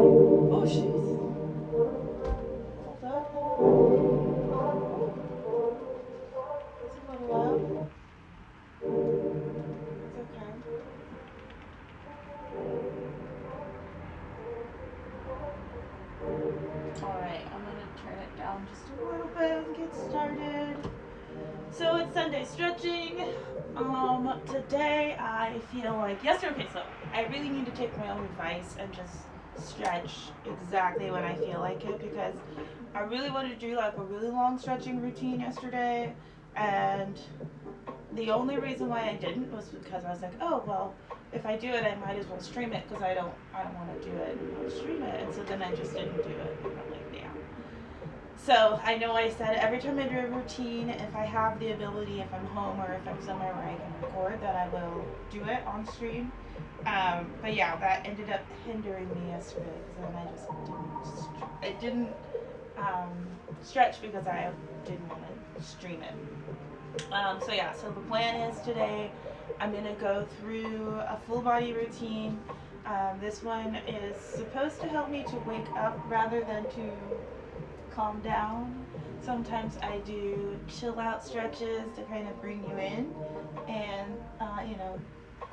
Oh, jeez. Hold up. Is it a little loud? It's okay. Alright, I'm gonna turn it down just a little bit and get started. So it's Sunday stretching. Today I feel like yesterday. Okay, so I really need to take my own advice and just stretch exactly when I feel like it because I really wanted to do like a really long stretching routine yesterday, and the only reason why I didn't was because I was like, oh well, if I do it, I might as well stream it because I don't want to do it and not stream it, and so then I just didn't do it. I'm like, yeah. So I know I said every time I do a routine, if I have the ability, if I'm home or if I'm somewhere where I can record, that I will do it on stream. But yeah, that ended up hindering me yesterday because then I just didn't stretch because I didn't want to stream it. So yeah, so the plan is today I'm gonna go through a full body routine. This one is supposed to help me to wake up rather than to calm down. Sometimes I do chill out stretches to kind of bring you in and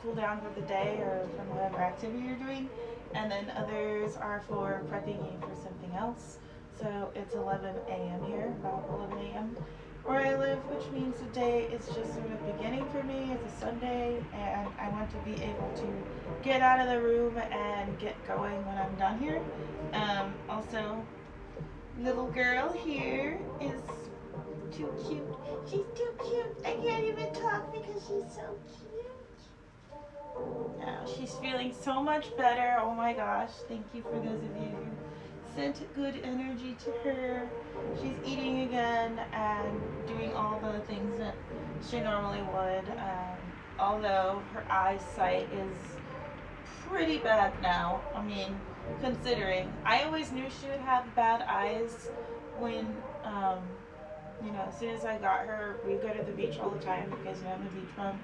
cool down for the day or from whatever activity you're doing. And then others are for prepping you for something else. So it's 11 a.m. here, about 11 a.m. where I live, which means today is just sort of beginning for me. It's a Sunday, and I want to be able to get out of the room and get going when I'm done here. Also, little girl here is too cute. She's too cute. I can't even talk because she's so cute. Now she's feeling so much better. Oh my gosh. Thank you for those of you who sent good energy to her. She's eating again and doing all the things that she normally would. Although her eyesight is pretty bad now. I mean, considering I always knew she would have bad eyes when as soon as I got her, we go to the beach all the time because I'm a beach mom,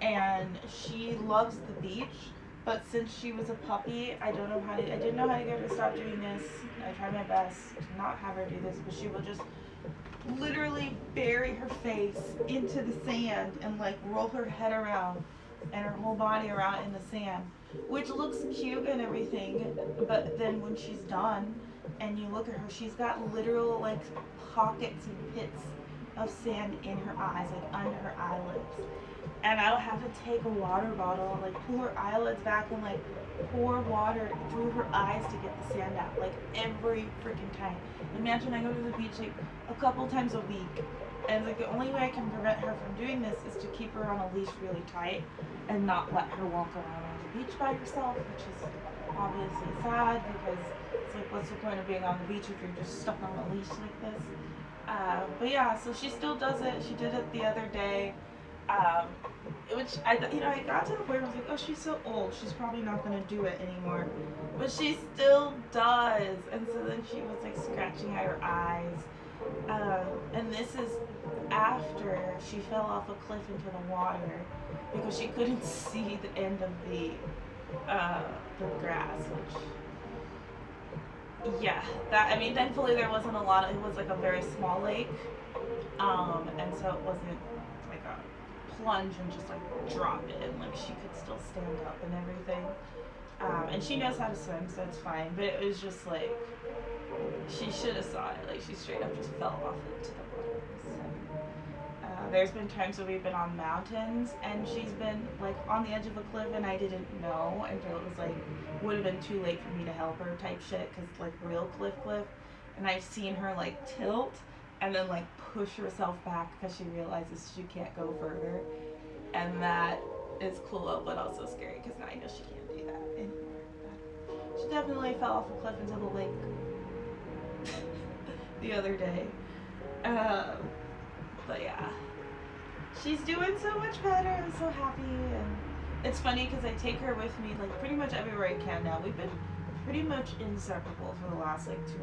and she loves the beach. But since she was a puppy, I didn't know how to get her to stop doing this. I tried my best to not have her do this, but she will just literally bury her face into the sand and like roll her head around and her whole body around in the sand, which looks cute and everything, but then when she's done and you look at her, she's got literal like pockets and pits of sand in her eyes, like under her eyelids. And I'll have to take a water bottle, like pull her eyelids back and like pour water through her eyes to get the sand out, like every freaking time. Imagine I go to the beach like a couple times a week, and like the only way I can prevent her from doing this is to keep her on a leash really tight and not let her walk around on the beach by herself, which is obviously sad because it's like, what's the point of being on the beach if you're just stuck on a leash like this? But yeah, so she still does it. She did it the other day. Which I got to the point where I was like, oh, she's so old, she's probably not gonna do it anymore, but she still does. And so then she was like scratching at her eyes, and this is after she fell off a cliff into the water because she couldn't see the end of the grass. Which, yeah, thankfully there wasn't a lot. It was like a very small lake, and so it wasn't like a plunge and just like drop it, and like she could still stand up and everything, and she knows how to swim, so it's fine. But it was just like she should have saw it. Like she straight up just fell off into the water. So, there's been times where we've been on mountains and she's been like on the edge of a cliff and I didn't know until it was like would have been too late for me to help her type shit, because like real cliff, and I've seen her like tilt and then like push herself back because she realizes she can't go further, and that is cool but also scary because now I know she can't do that anymore. But she definitely fell off a cliff into the lake the other day, but yeah, she's doing so much better. I'm so happy. And it's funny because I take her with me like pretty much everywhere I can now. We've been pretty much inseparable for the last like 2.5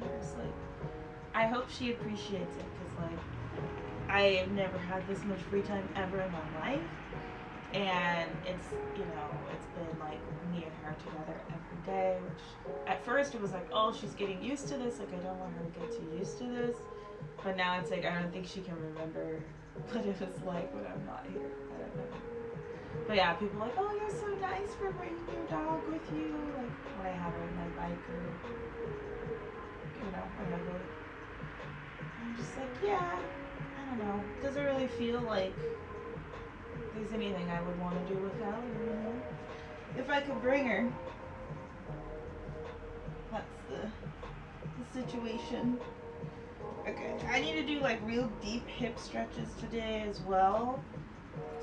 years. Like, I hope she appreciates it because like I have never had this much free time ever in my life, and it's been like me and her are together every day, which at first it was like, oh, she's getting used to this, like I don't want her to get too used to this. But now it's like I don't think she can remember what it was like when I'm not here. I don't know. But yeah, people are like, oh, you're so nice for bringing your dog with you, like when I have her on my bike or whatever. I'm just like, yeah, I don't know. It doesn't really feel like there's anything I would want to do without her, If I could bring her. That's the situation. Okay, I need to do like real deep hip stretches today as well.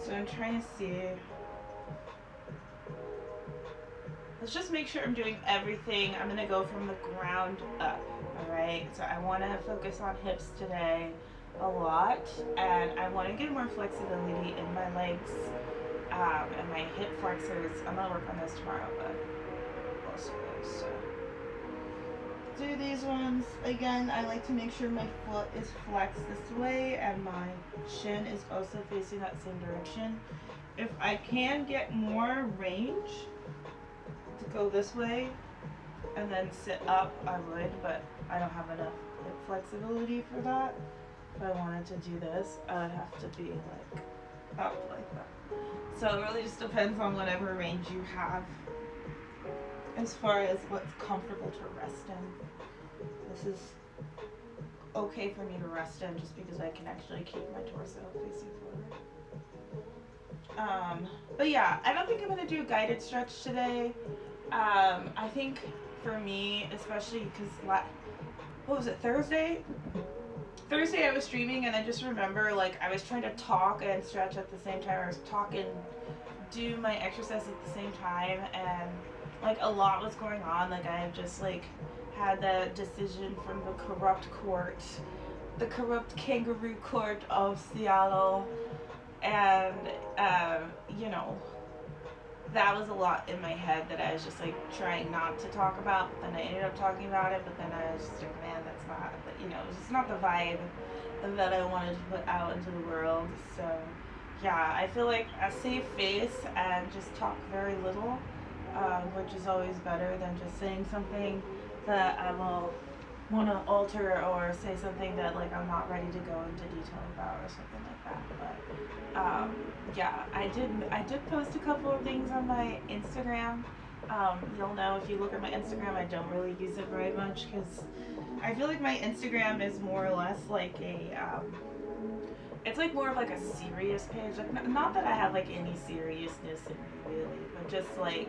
So I'm trying to see. Let's just make sure I'm doing everything. I'm gonna go from the ground up, alright? So I wanna focus on hips today a lot, and I wanna get more flexibility in my legs and my hip flexors. I'm gonna work on this tomorrow, but also so do these ones. Again, I like to make sure my foot is flexed this way and my shin is also facing that same direction. If I can get more range to go this way and then sit up, I would, but I don't have enough hip flexibility for that. If I wanted to do this, I would have to be like up like that. So it really just depends on whatever range you have as far as what's comfortable to rest in. This is okay for me to rest in just because I can actually keep my torso facing forward. But yeah, I don't think I'm going to do a guided stretch today. I think for me, especially because, what was it, Thursday? Thursday I was streaming and I just remember like I was trying to talk and stretch at the same time. I was talking, do my exercise at the same time, and like a lot was going on. Like I just like had the decision from the corrupt kangaroo court of Seattle, and that was a lot in my head that I was just like trying not to talk about, but then I ended up talking about it, but then I was just like, man, that's not, it was just not the vibe that I wanted to put out into the world. So yeah, I feel like a safe face and just talk very little, which is always better than just saying something that I will want to alter or say something that like I'm not ready to go into detail about or something like that. But yeah, I did post a couple of things on my Instagram. You'll know if you look at my Instagram, I don't really use it very much because I feel like my Instagram is more or less like it's like more of like a serious page. Like not that I have like any seriousness in me really, but just like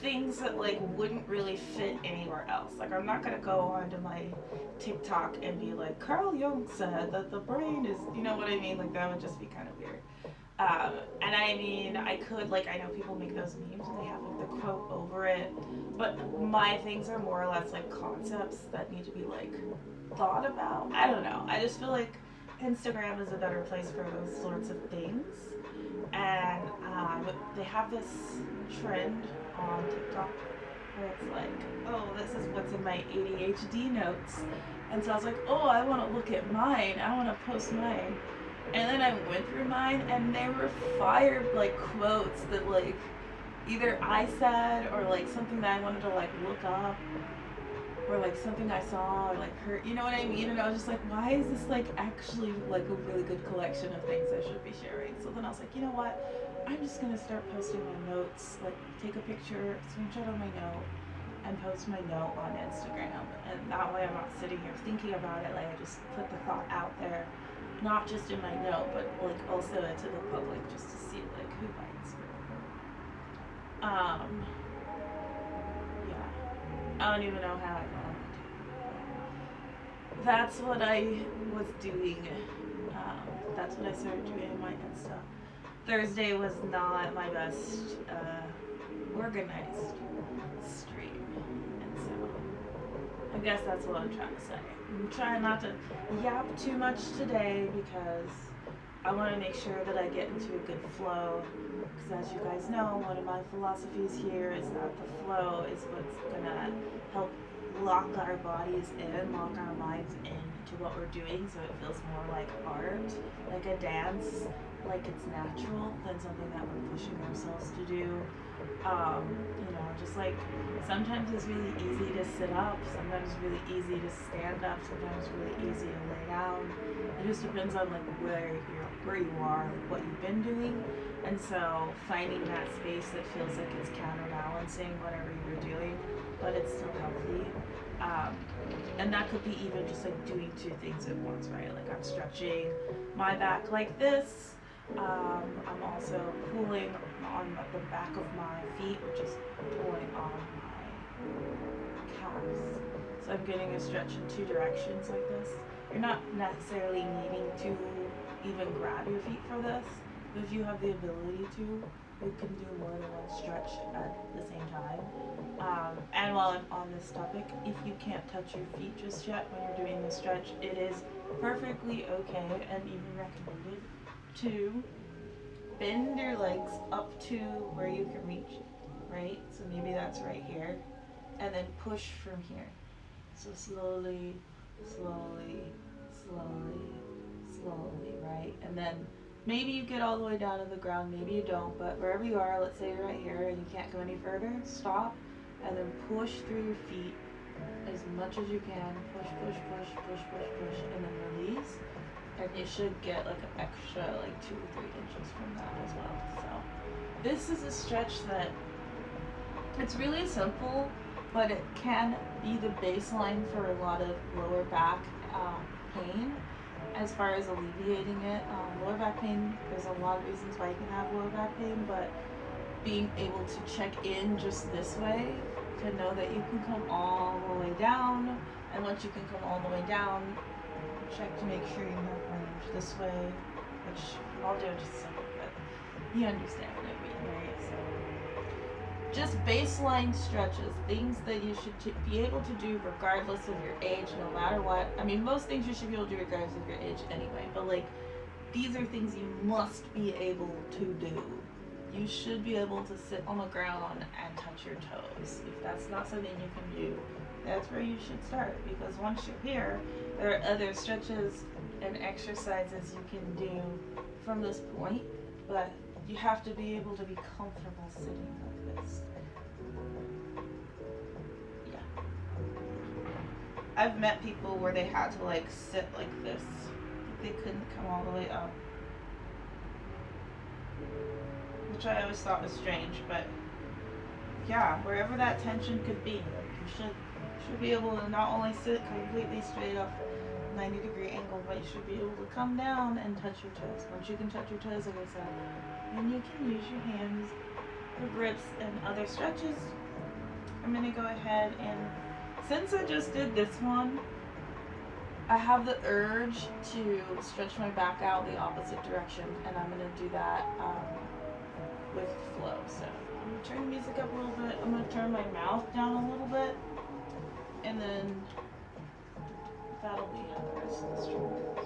things that like wouldn't really fit anywhere else. Like I'm not gonna go onto my TikTok and be like, Carl Jung said that the brain is, you know what I mean? Like that would just be kind of weird. And I mean, I could, like, I know people make those memes and they have like the quote over it, but my things are more or less like concepts that need to be like thought about. I don't know. I just feel like Instagram is a better place for those sorts of things. And they have this trend on TikTok where it's like, oh, this is what's in my ADHD notes. And so I was like, oh, I want to look at mine. I want to post mine. And then I went through mine and there were fire like quotes that like either I said or like something that I wanted to like look up or like something I saw or like heard, you know what I mean? And I was just like, why is this like actually like a really good collection of things I should be sharing? So then I was like, you know what? I'm just gonna start posting my notes, like take a picture, screenshot of my note, and post my note on Instagram. And that way I'm not sitting here thinking about it, like I just put the thought out there, not just in my note, but like also to the public just to see like who bites. Yeah. I don't even know how I got on it. That's what I was doing. That's what I started doing in my Insta. Thursday was not my best organized stream, and so I guess that's what I'm trying to say. I'm trying not to yap too much today because I want to make sure that I get into a good flow, because as you guys know, one of my philosophies here is that the flow is what's gonna help lock our bodies in, lock our minds into what we're doing, so it feels more like art, like a dance, like it's natural than something that we're pushing ourselves to do. You know, just like sometimes it's really easy to sit up, sometimes it's really easy to stand up, sometimes it's really easy to lay down. It just depends on like where you are, like what you've been doing. And so finding that space that feels like it's counterbalancing whatever you're doing, but it's still healthy. Um, and that could be even just like doing two things at once, right? Like I'm stretching my back like this. I'm also pulling on the back of my feet, which is pulling on my calves. So I'm getting a stretch in two directions like this. You're not necessarily needing to even grab your feet for this, but if you have the ability to, you can do more than one stretch at the same time. And while I'm on this topic, if you can't touch your feet just yet when you're doing the stretch, it is perfectly okay and even recommended to bend your legs up to where you can reach, right? So maybe that's right here, and then push from here. So slowly, slowly, slowly, slowly, right? And then maybe you get all the way down to the ground, maybe you don't, but wherever you are, let's say you're right here and you can't go any further, stop, and then push through your feet as much as you can. Push, push, push, push, push, push, and then release. And you should get like an extra like 2 or 3 inches from that as well. So this is a stretch that it's really simple, but it can be the baseline for a lot of lower back pain as far as alleviating it. Lower back pain, there's a lot of reasons why you can have lower back pain, but being able to check in just this way to know that you can come all the way down, and once you can come all the way down, check to make sure you have range this way, which I'll do in just a second, but you understand what I mean, right? So just baseline stretches, things that you should be able to do regardless of your age, no matter what. I mean, most things you should be able to do regardless of your age anyway, but like these are things you must be able to do. You should be able to sit on the ground and touch your toes. If that's not something you can do, that's where you should start, because once you're here, there are other stretches and exercises you can do from this point, but you have to be able to be comfortable sitting like this. Yeah. I've met people where they had to like sit like this. They couldn't come all the way up, which I always thought was strange, but yeah, wherever that tension could be, like you should be able to not only sit completely straight up 90-degree angle, but you should be able to come down and touch your toes. Once you can touch your toes, like I said, then you can use your hands for grips and other stretches. I'm gonna go ahead and, since I just did this one, I have the urge to stretch my back out the opposite direction, and I'm gonna do that with flow. So I'm gonna turn the music up a little bit. I'm gonna turn my mouth down a little bit, and then that'll be how the rest of the stream goes.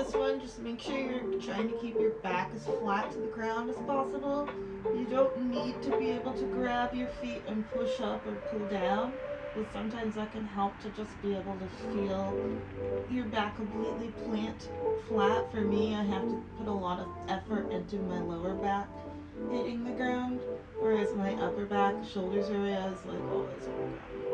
this one, just make sure you're trying to keep your back as flat to the ground as possible. You don't need to be able to grab your feet and push up or pull down, but sometimes that can help to just be able to feel your back completely plant flat. For me, I have to put a lot of effort into my lower back hitting the ground, whereas my upper back, shoulders area is like always on the ground.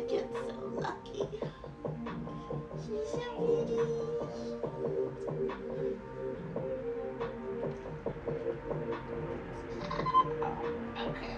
get so lucky. She's so pretty. Okay.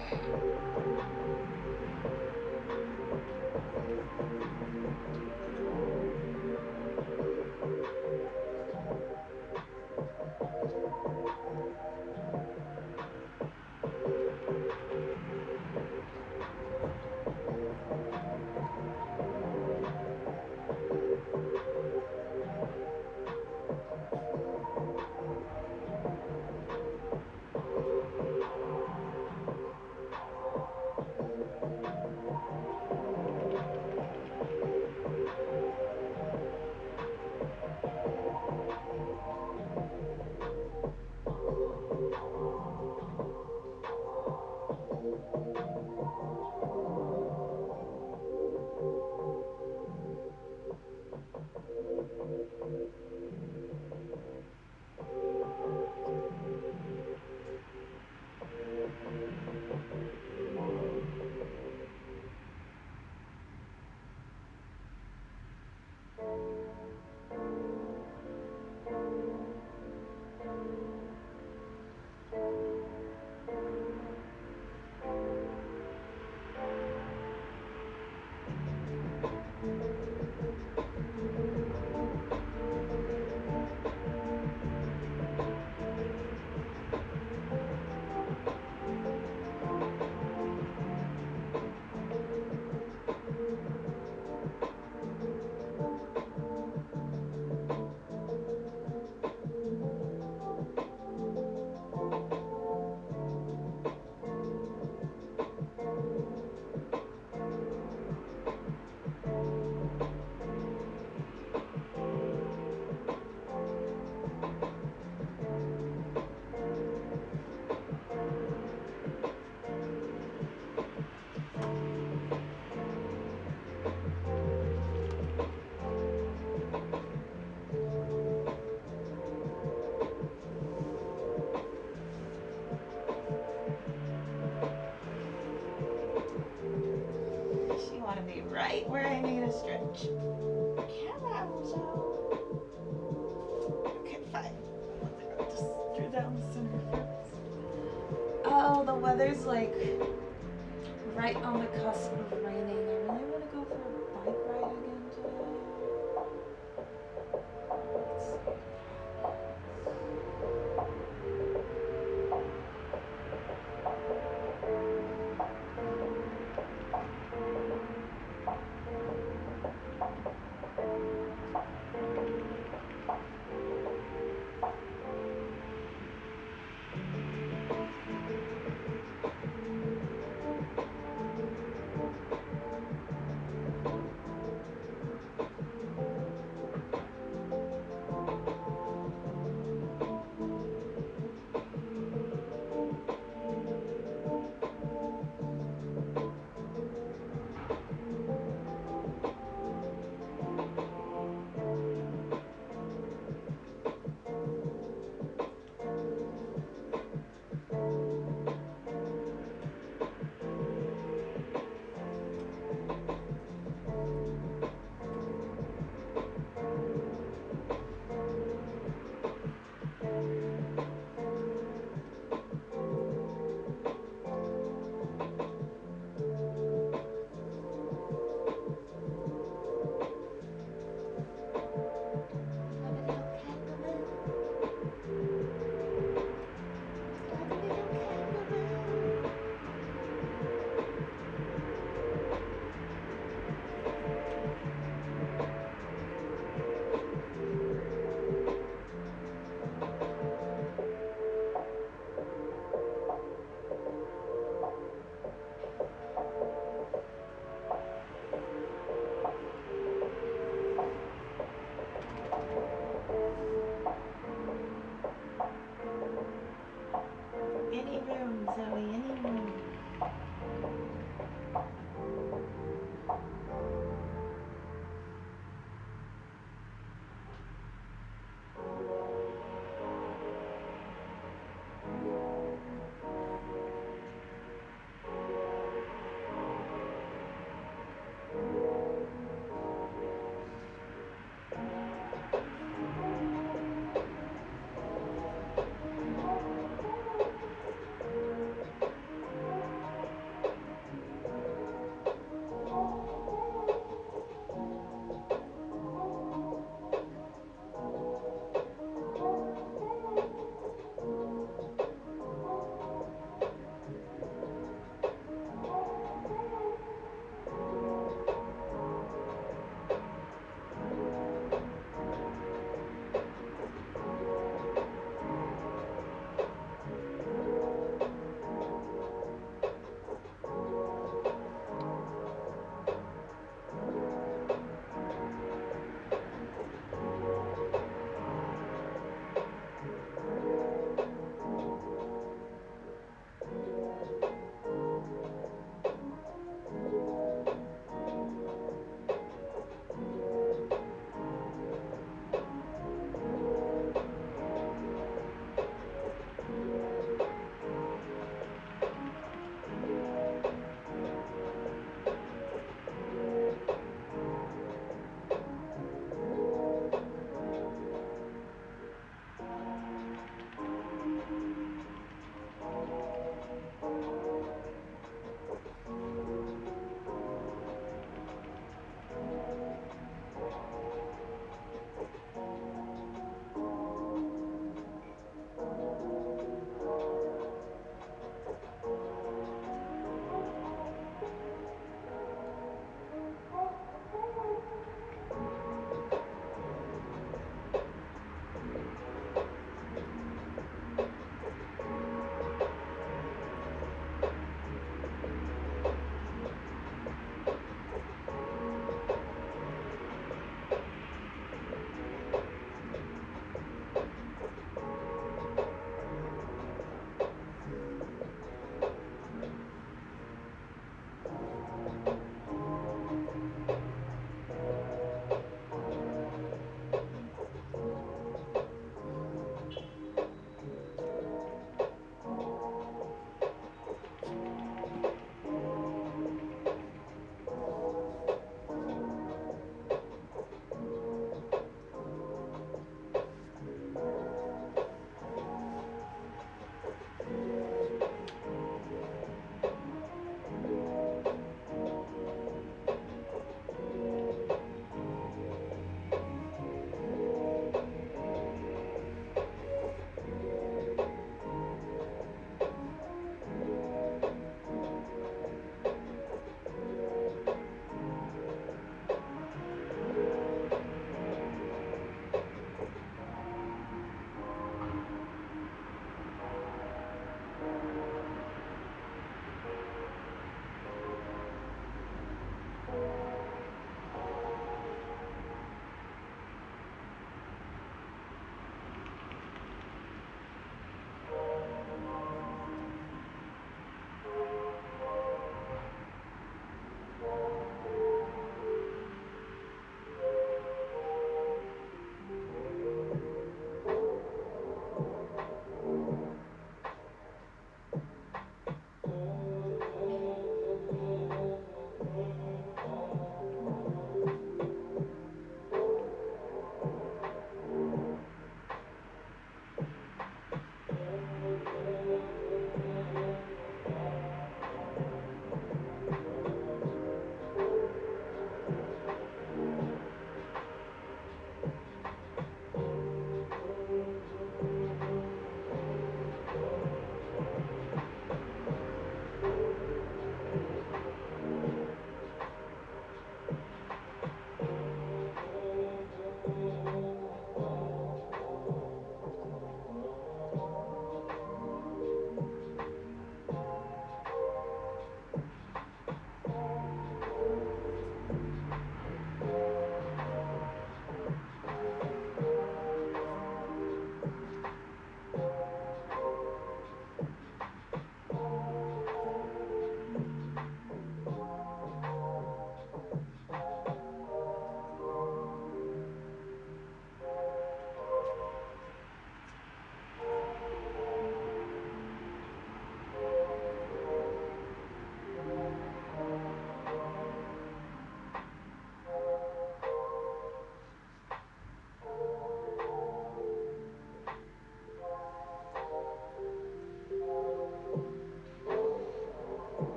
She wanted me right where I need a stretch. Camera, so. Okay, fine. Just drew down the center first. Oh, the weather's like right on the cusp of raining. I really want to go for a bike ride again today. Any room, Zoe, any room.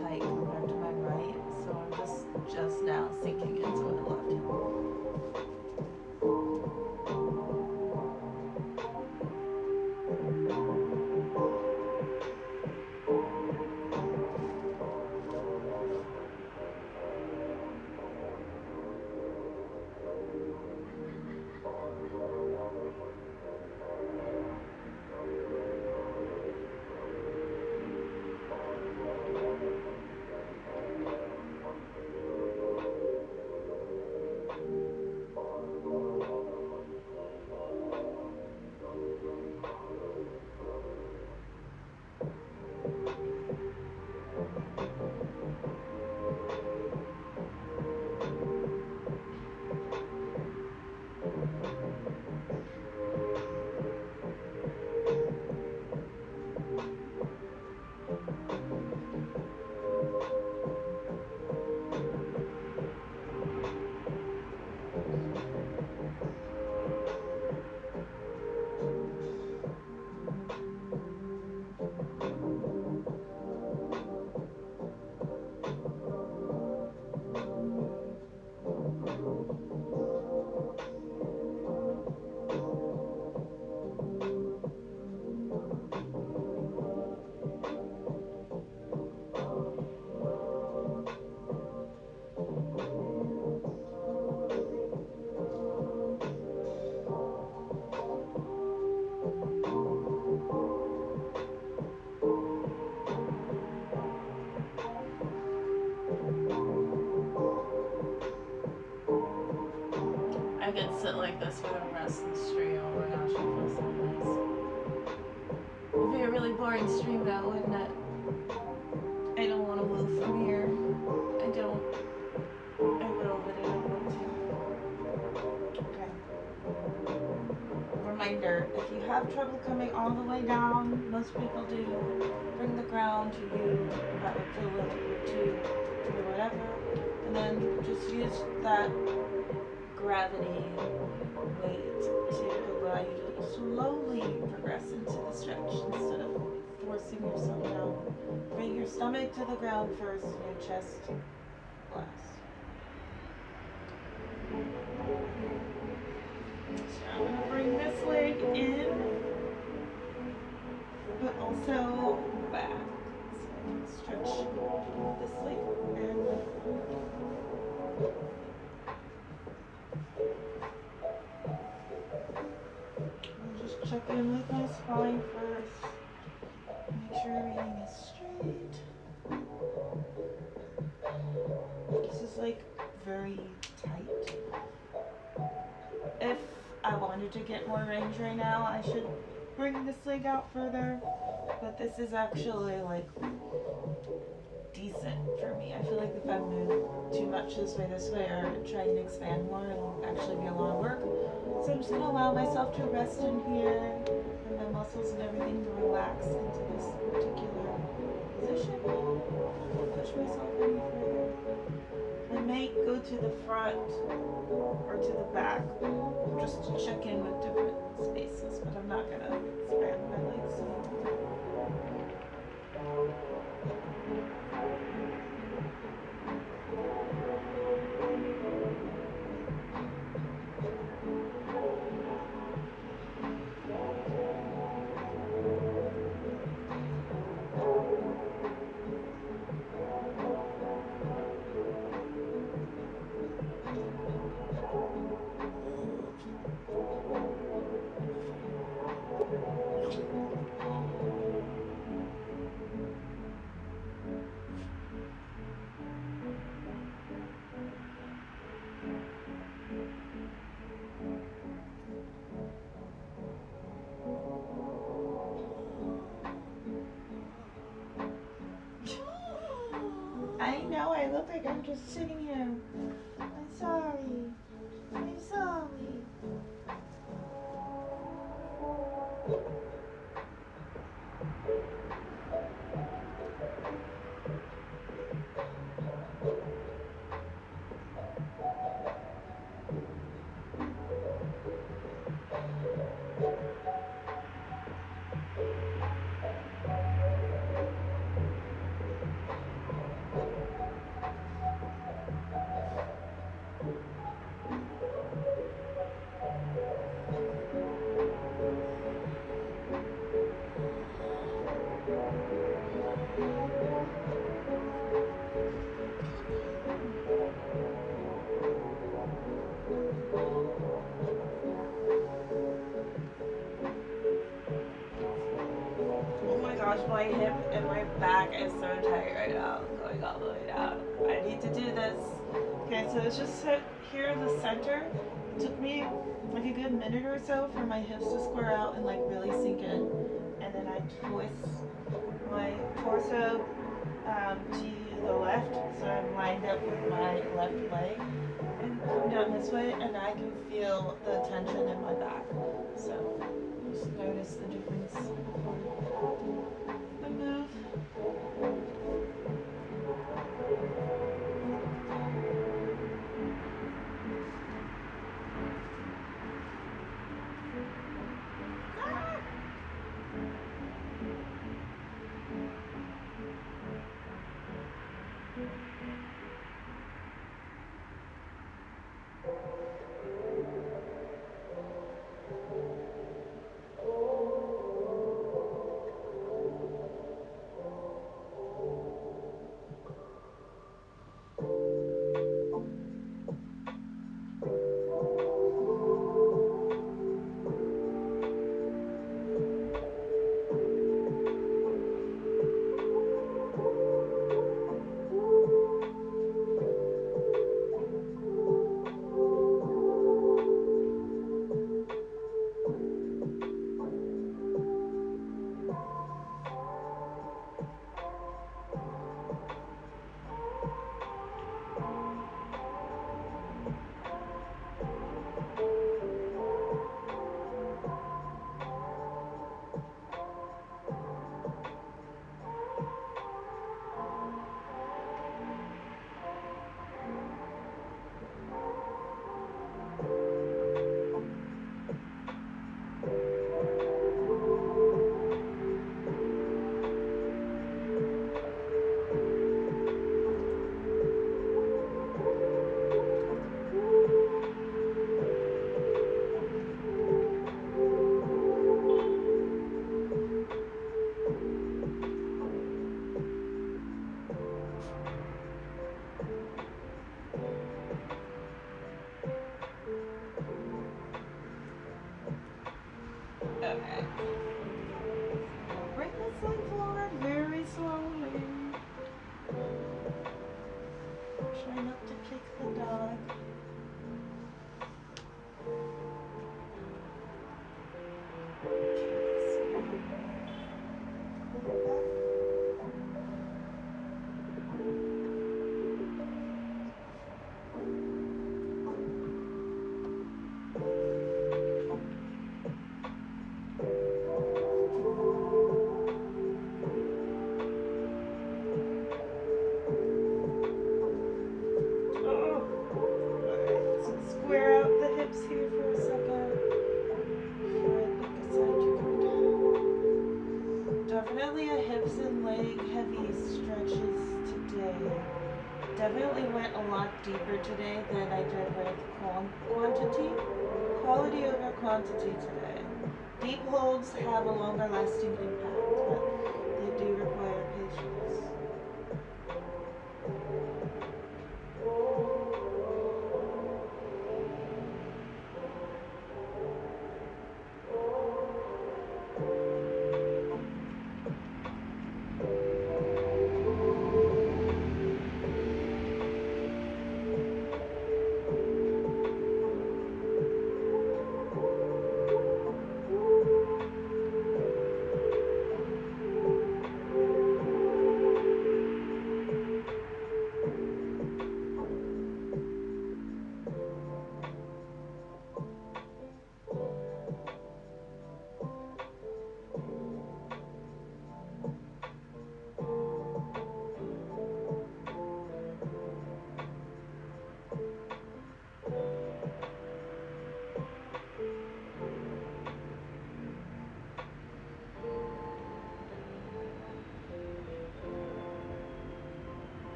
tight compared to my right, so I'm just now sinking into my left hip. I could sit like this for the rest of the stream. Oh my gosh, it feels so nice. It'd be a really boring stream now, wouldn't it? I don't want to move from here. I don't. I will, but I don't want to. Okay. Reminder, if you have trouble coming all the way down, most people do, bring the ground to you, that would fill with your tube or whatever, and then just use that gravity weight to allow you to slowly progress into the stretch instead of forcing yourself down. Bring your stomach to the ground first and your chest last. So I'm going to bring this leg in, but also back. So I can stretch this leg and check in with my spine first. Make sure everything is straight. This is like very tight. If I wanted to get more range right now, I should bring this leg out further. But this is actually like decent for me. I feel like if I move too much this way, or try and expand more, it'll actually be a lot of work. So I'm just going to allow myself to rest in here, and my muscles and everything to relax into this particular position. Don't push myself any further. I may go to the front or to the back just to check in with different spaces, but I'm not going to expand my legs anymore. I know, I look like I'm just sitting here. I'm sorry. I'm sorry. gosh, my hip and my back is so tight right now. Going all the way down. I need to do this. Okay, so it's just here in the center. It took me like a good minute or so for my hips to square out and like really sink in. And then I twist my torso to the left, so I'm lined up with my left leg. And come down this way, and I can feel the tension in my back. So just notice the difference. The move. Okay. Bring this leg forward very slowly. Try not to kick the dog. Definitely a hips and leg heavy stretches today. Definitely went a lot deeper today than I did with quantity. Quality over quantity today. Deep holds have a longer lasting impact, but they do require patience.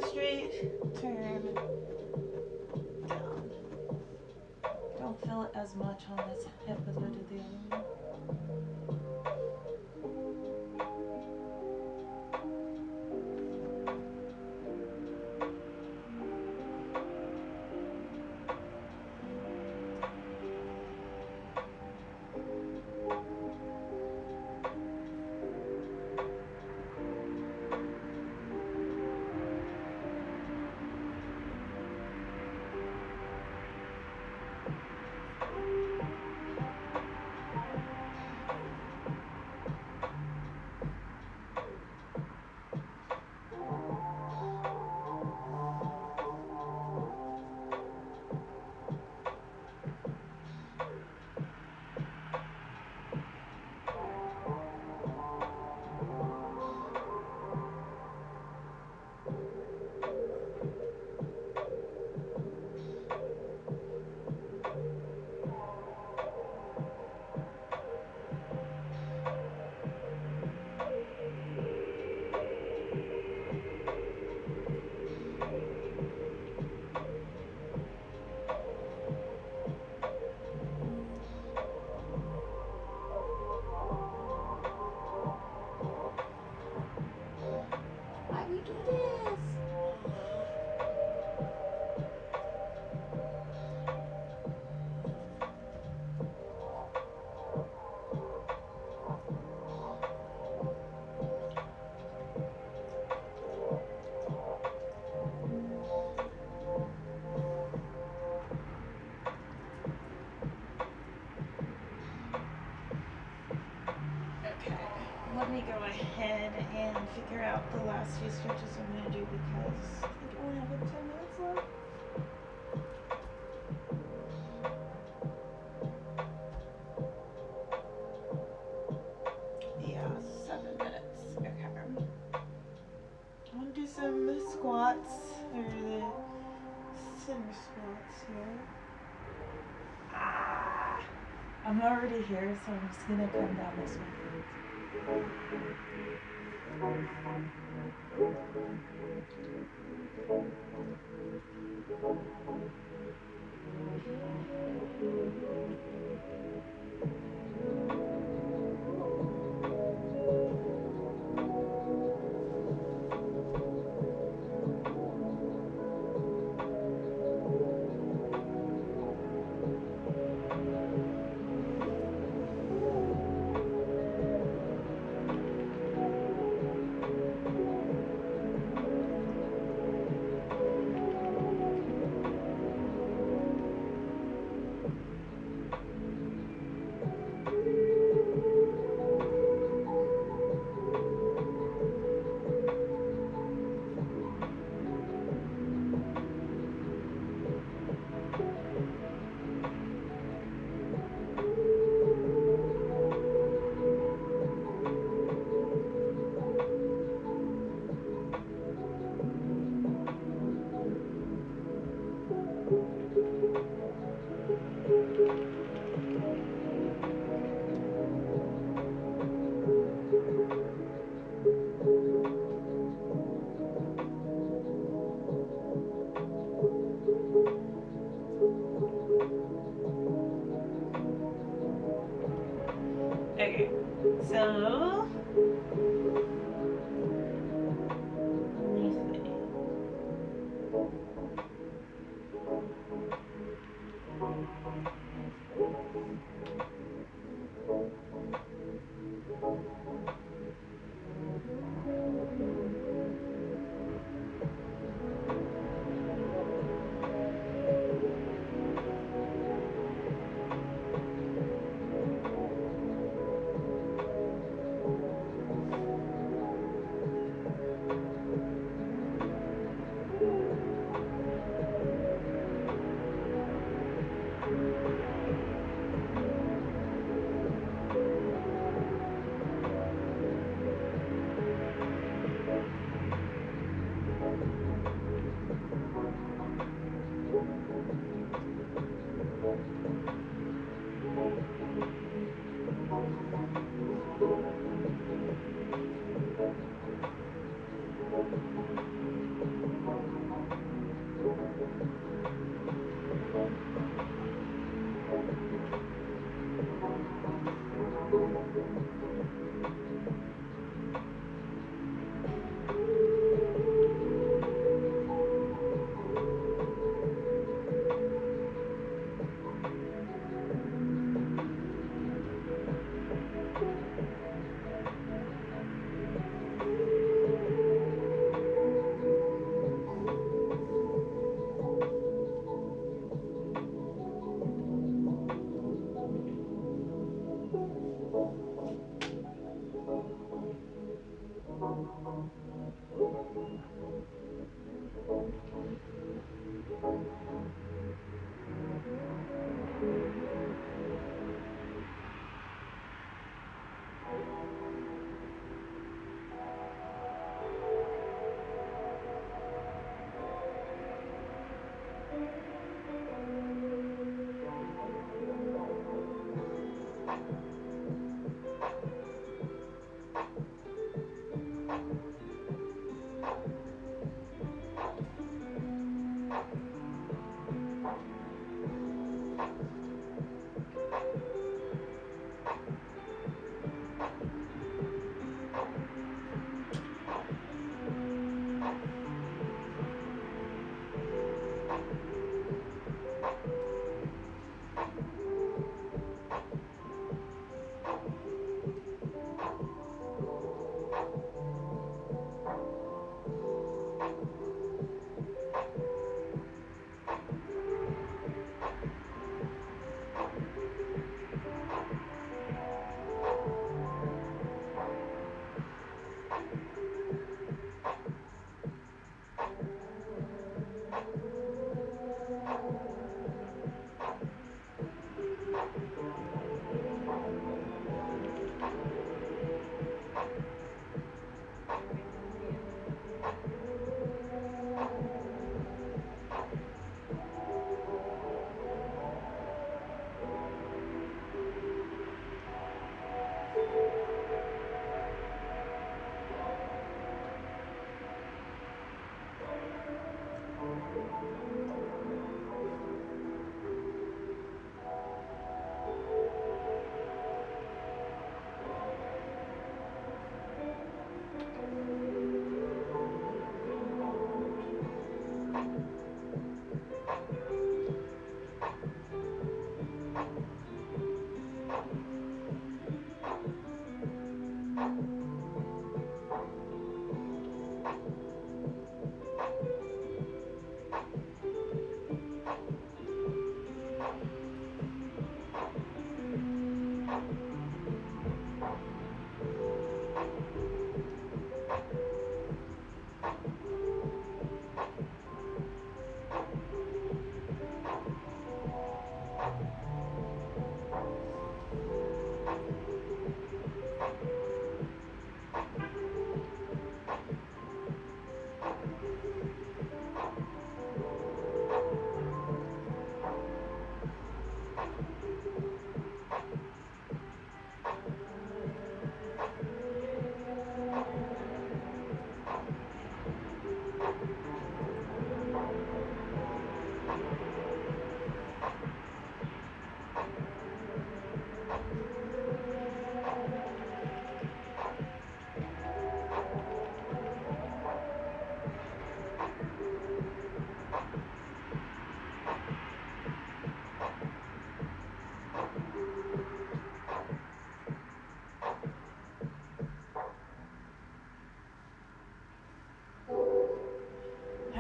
straight, turn down. Don't feel it as much on this hip as I did the other one. Why we do this? Okay, let me go ahead and figure out the last few stretches I'm going to do because I think I only have like 10 minutes left. Yeah, 7 minutes. Okay. I want to do some squats, or the center squats here. I'm already here, so I'm just gonna come down this way. Okay, so let me see.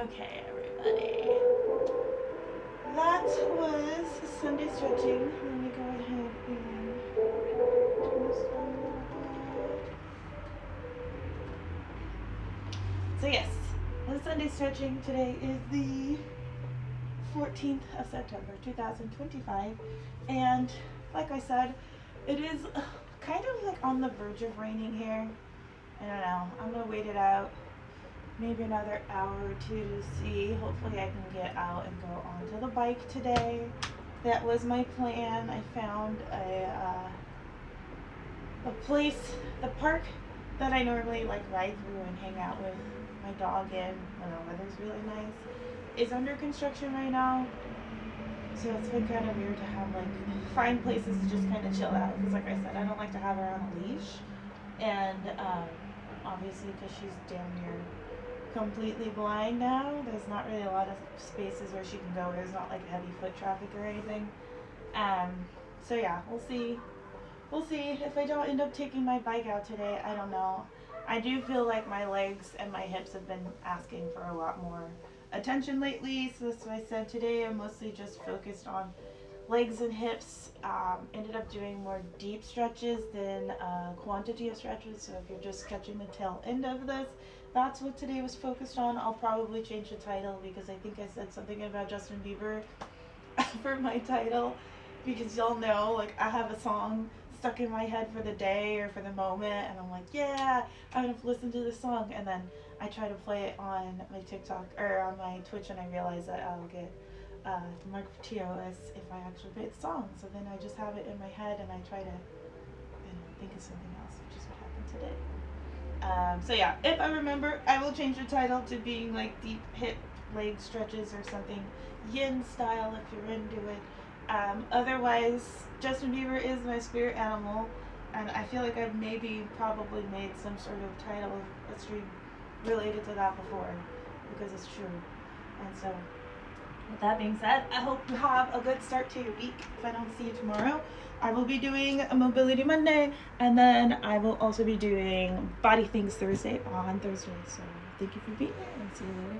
Okay, everybody. That was Sunday stretching. Let me go ahead and turn this down a little bit. So yes, the Sunday stretching today is the 14th of September 2025, and like I said, it is kind of like on the verge of raining here. I don't know. I'm gonna wait it out maybe another hour or two to see. Hopefully I can get out and go onto the bike today. That was my plan. I found a place, the park that I normally like ride through and hang out with my dog in when the weather's really nice. is under construction right now. So it's been kind of weird to have like find places to just kind of chill out because, like I said, I don't like to have her on a leash, and obviously because she's damn near completely blind now, there's not really a lot of spaces where she can go. There's not like heavy foot traffic or anything. Um, so yeah, we'll see. We'll see if I don't end up taking my bike out today. I don't know. I do feel like my legs and my hips have been asking for a lot more attention lately, so that's what I said today. I'm mostly just focused on legs and hips. Ended up doing more deep stretches than quantity of stretches, so if you're just catching the tail end of this, that's what today was focused on. I'll probably change the title because I think I said something about Justin Bieber for my title, because y'all know, like, I have a song stuck in my head for the day or for the moment, and I'm like, yeah, I'm gonna listen to this song, and then I try to play it on my TikTok or on my Twitch, and I realize that I'll get the mark for TOS if I actually play the song. So then I just have it in my head, and I try to, think of something else, which is what happened today. So yeah, if I remember, I will change the title to being like deep hip leg stretches or something yin style if you're into it. Otherwise, Justin Bieber is my spirit animal, and I feel like I've maybe probably made some sort of title of a stream related to that before, because it's true. And so, with that being said, I hope you have a good start to your week. If I don't see you tomorrow, I will be doing a Mobility Monday, and then I will also be doing Body Things Thursday on Thursday. So, thank you for being here, and see you later.